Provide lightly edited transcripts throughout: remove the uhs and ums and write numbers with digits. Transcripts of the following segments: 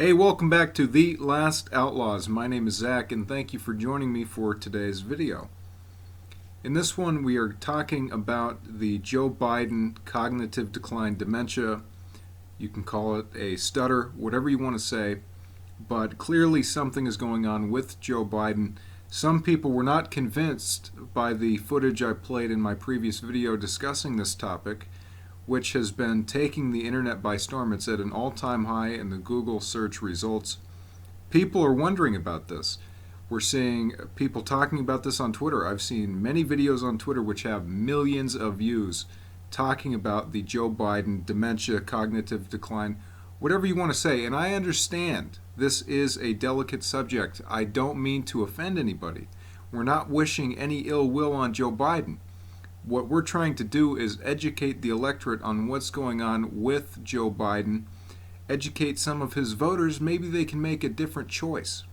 Hey, welcome back to The Last Outlaws. My name is Zach, and thank you for joining me for today's video. In this one, we are talking about the Joe Biden cognitive decline dementia. You can call it a stutter, whatever you want to say, but clearly something is going on with Joe Biden. Some people were not convinced by the footage I played in my previous video discussing this topic, which has been taking the internet by storm. It's at an all-time high in the Google search results. People are wondering about this. We're seeing people talking about this on Twitter. I've seen many videos on Twitter which have millions of views talking about the Joe Biden dementia, cognitive decline, whatever you want to say. And I understand this is a delicate subject. I don't mean to offend anybody. We're not wishing any ill will on Joe Biden. What we're trying to do is educate the electorate on what's going on with Joe Biden, educate some of his voters. Maybe they can make a different choice.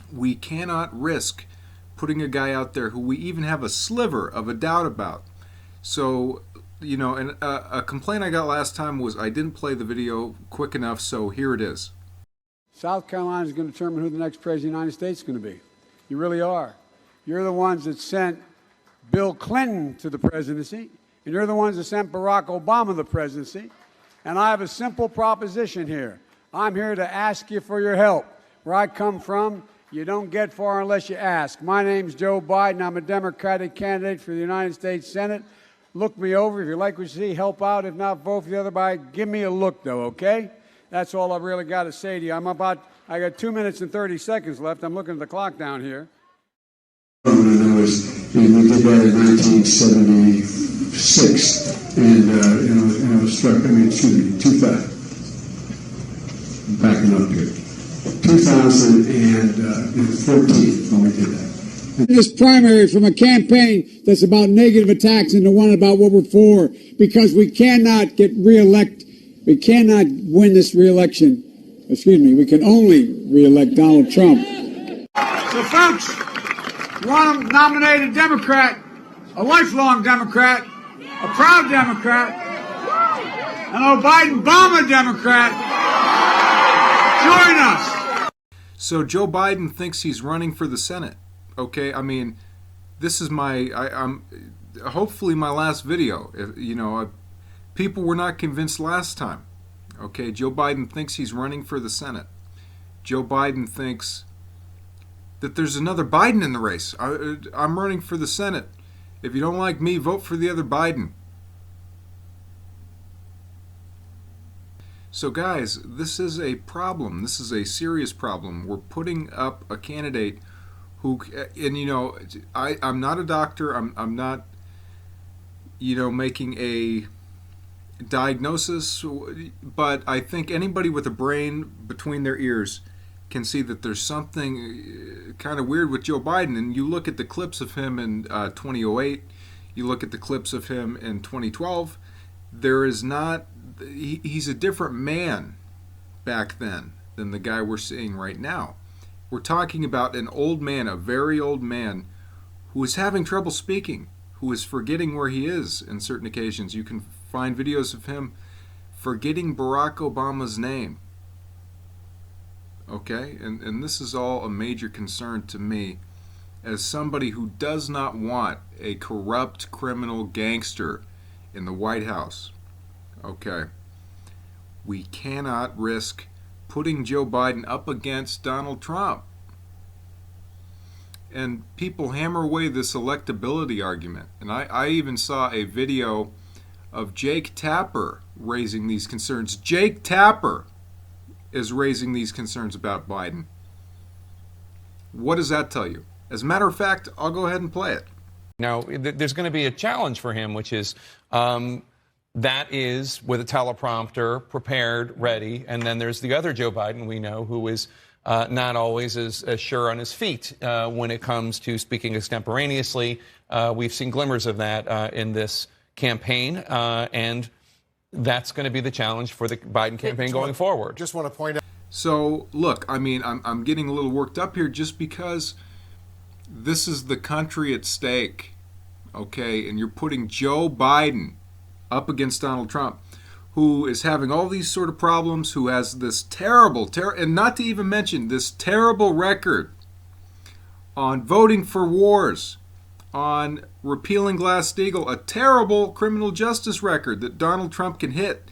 We cannot risk putting a guy out there who we even have a sliver of a doubt about. So, you know, and a complaint I got last time was I didn't play the video quick enough, so here it is. South Carolina is going to determine who the next president of the United States is going to be. You really are. You're the ones that sent Bill Clinton to the presidency, and you're the ones that sent Barack Obama to the presidency. And I have a simple proposition here. I'm here to ask you for your help. Where I come from, you don't get far unless you ask. My name's Joe Biden. I'm a Democratic candidate for the United States Senate. Look me over. If you like what you see, help out. If not, vote for the other guy. Give me a look, though, okay? That's all I've really got to say to you. I got 2 minutes and 30 seconds left. I'm looking at the clock down here. We did that in 1976, and it was struck. 2000. Backing up here, 2014 when we did that. This primary from a campaign that's about negative attacks into one about what we're for, because we cannot get reelect. We cannot win this reelection. Excuse me. We can only reelect Donald Trump. So, folks. You want to nominate a Democrat, a lifelong Democrat, a proud Democrat, an Biden-Obama Democrat. Join us. So Joe Biden thinks he's running for the Senate. Okay, I mean, this is I'm hopefully my last video. People were not convinced last time. Okay, Joe Biden thinks he's running for the Senate. Joe Biden thinks that there's another Biden in the race. I'm running for the Senate. If you don't like me, vote for the other Biden. So guys, this is a problem. This is a serious problem. We're putting up a candidate who, and I'm not a doctor. I'm not, making a diagnosis, but I think anybody with a brain between their ears can see that there's something kind of weird with Joe Biden. And you look at the clips of him in 2008, you look at the clips of him in 2012, he's a different man back then than the guy we're seeing right now. We're talking about an old man, a very old man, who is having trouble speaking, who is forgetting where he is in certain occasions. You can find videos of him forgetting Barack Obama's name. Okay, and this is all a major concern to me as somebody who does not want a corrupt criminal gangster in the White House. Okay, we cannot risk putting Joe Biden up against Donald Trump. And people hammer away this electability argument. And I even saw a video of Jake Tapper raising these concerns. Jake Tapper is raising these concerns about Biden. What does that tell you? As a matter of fact, I'll go ahead and play it. Now, there's going to be a challenge for him, which is that is with a teleprompter, prepared, ready, and then there's the other Joe Biden we know who is not always as sure on his feet when it comes to speaking extemporaneously. We've seen glimmers of that in this campaign, and that's going to be the challenge for the Biden campaign going forward. Just want to point out. So, look, I mean, I'm getting a little worked up here just because this is the country at stake, okay? And you're putting Joe Biden up against Donald Trump, who is having all these sort of problems, who has this terrible, and not to even mention this terrible record on voting for wars, on repealing Glass-Steagall, a terrible criminal justice record that Donald Trump can hit.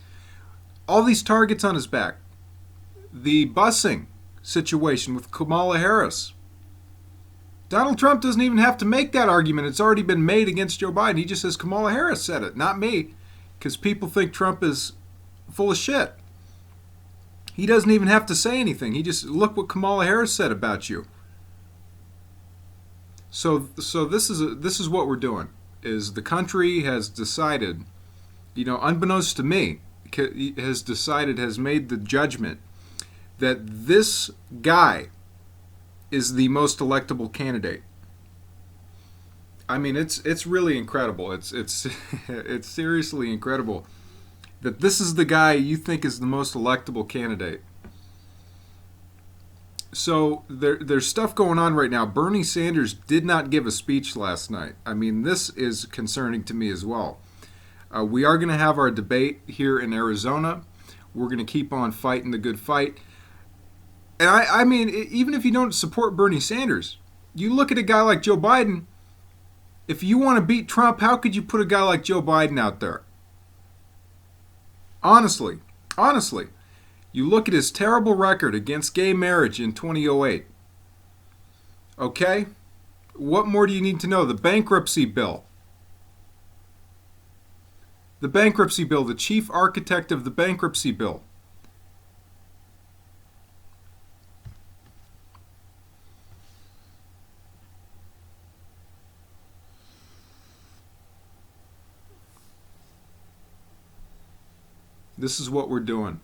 All these targets on his back. The busing situation with Kamala Harris. Donald Trump doesn't even have to make that argument. It's already been made against Joe Biden. He just says Kamala Harris said it, not me, because people think Trump is full of shit. He doesn't even have to say anything. He just, look what Kamala Harris said about you. So this is what we're doing. Is the country has decided, unbeknownst to me, has made the judgment that this guy is the most electable candidate. I mean, it's really incredible. It's it's seriously incredible that this is the guy you think is the most electable candidate. So there's stuff going on right now. Bernie Sanders did not give a speech last night. I mean, this is concerning to me as well. We are going to have our debate here in Arizona. We're going to keep on fighting the good fight. And I mean, even if you don't support Bernie Sanders, you look at a guy like Joe Biden. If you want to beat Trump, how could you put a guy like Joe Biden out there? Honestly. You look at his terrible record against gay marriage in 2008. Okay? What more do you need to know? The bankruptcy bill. The bankruptcy bill, the chief architect of the bankruptcy bill. This is what we're doing.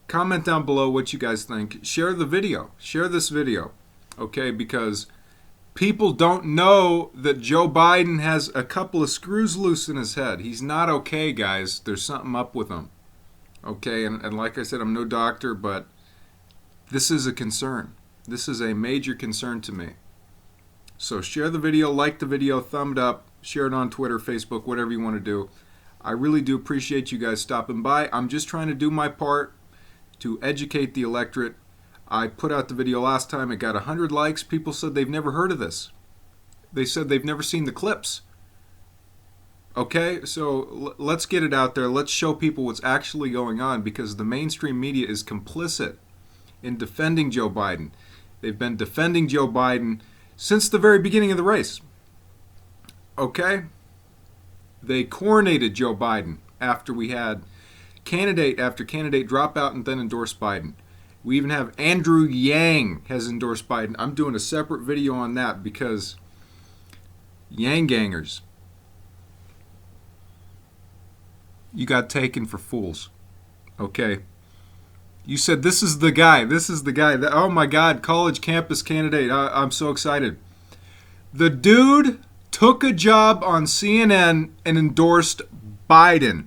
Comment down below what you guys think. Share the video. Share this video. Okay, because people don't know that Joe Biden has a couple of screws loose in his head. He's not okay, guys. There's something up with him. Okay, and like I said, I'm no doctor, but this is a concern. This is a major concern to me. So share the video, like the video, thumb it up, share it on Twitter, Facebook, whatever you want to do. I really do appreciate you guys stopping by. I'm just trying to do my part to educate the electorate. I put out the video last time. It got 100 likes. People said they've never heard of this. They said they've never seen the clips. Okay, so let's get it out there. Let's show people what's actually going on, because the mainstream media is complicit in defending Joe Biden. They've been defending Joe Biden since the very beginning of the race. Okay? They coronated Joe Biden after we had candidate after candidate drop out and then endorse Biden. We even have Andrew Yang has endorsed Biden. I'm doing a separate video on that because Yang gangers, you got taken for fools. Okay? You said this is the guy. This is the guy. Oh my God, college campus candidate. I'm so excited. The dude took a job on CNN and endorsed Biden.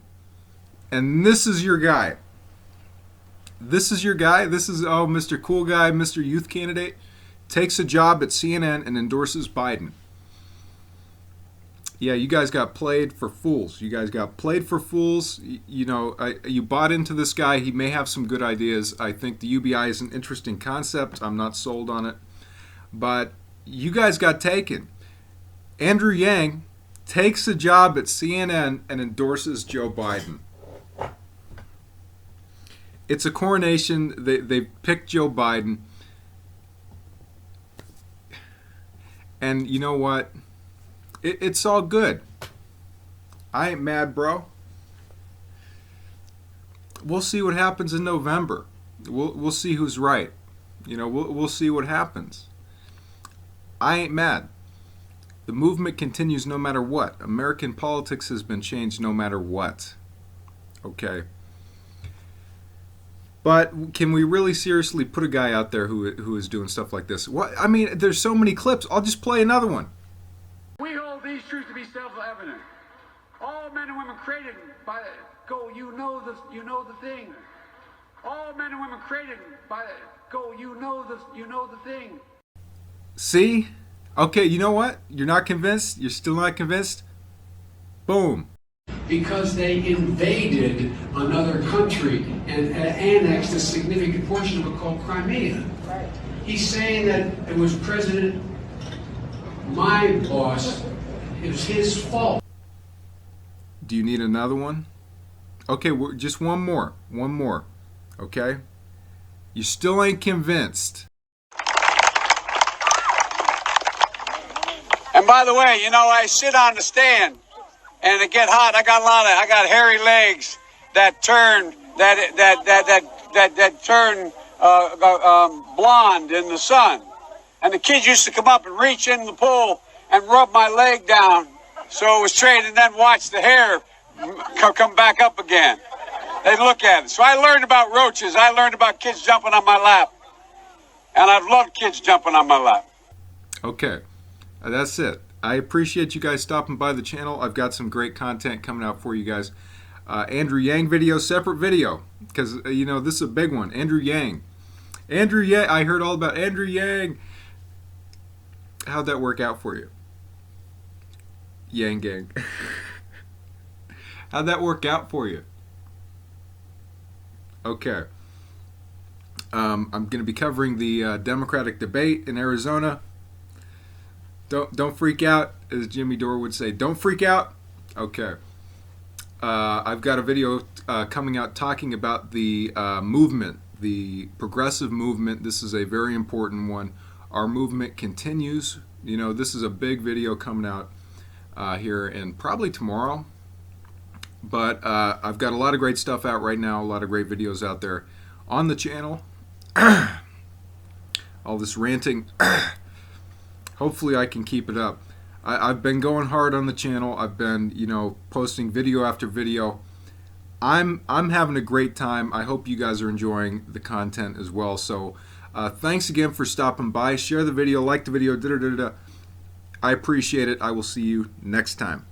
And this is your guy. This is your guy. This is, Mr. Cool Guy, Mr. Youth Candidate. Takes a job at CNN and endorses Biden. Yeah, you guys got played for fools. You guys got played for fools. You bought into this guy. He may have some good ideas. I think the UBI is an interesting concept. I'm not sold on it. But you guys got taken. Andrew Yang takes a job at CNN and endorses Joe Biden. It's a coronation. They picked Joe Biden. And you know what? It's all good. I ain't mad, bro. We'll see what happens in November. We'll see who's right. We'll see what happens. I ain't mad. The movement continues no matter what. American politics has been changed no matter what. Okay. But can we really seriously put a guy out there who is doing stuff like this? What? I mean, there's so many clips. I'll just play another one. We hold these truths to be self-evident. All men and women created by go. You know the thing. All men and women created by go. You know the thing. See? Okay, you know what? You're not convinced? You're still not convinced? Boom. Because they invaded another country and annexed a significant portion of it called Crimea. Right. He's saying that it was my boss, it was his fault. Do you need another one? Okay, just one more. One more. Okay? You still ain't convinced. And by the way, you know, I sit on the stand and it get hot. I got hairy legs that turn turn blonde in the sun. And the kids used to come up and reach in the pool and rub my leg down so it was straight, and then watch the hair come back up again. They'd look at it. So I learned about roaches. I learned about kids jumping on my lap. And I've loved kids jumping on my lap. Okay, that's it. I appreciate you guys stopping by the channel. I've got some great content coming out for you guys. Andrew Yang video, separate video, because, you know, this is a big one. Andrew Yang. Andrew Yang, I heard all about Andrew Yang. How'd that work out for you? Yang Gang. How'd that work out for you? Okay. I'm going to be covering the Democratic debate in Arizona. Don't freak out, as Jimmy Dore would say. Don't freak out. Okay. I've got a video coming out talking about the movement, the progressive movement. This is a very important one. Our movement continues. You know, this is a big video coming out here and probably tomorrow. But I've got a lot of great stuff out right now, a lot of great videos out there on the channel. All this ranting. Hopefully I can keep it up. I've been going hard on the channel. I've been, you know, posting video after video. I'm having a great time. I hope you guys are enjoying the content as well. So thanks again for stopping by. Share the video, like the video. I appreciate it. I will see you next time.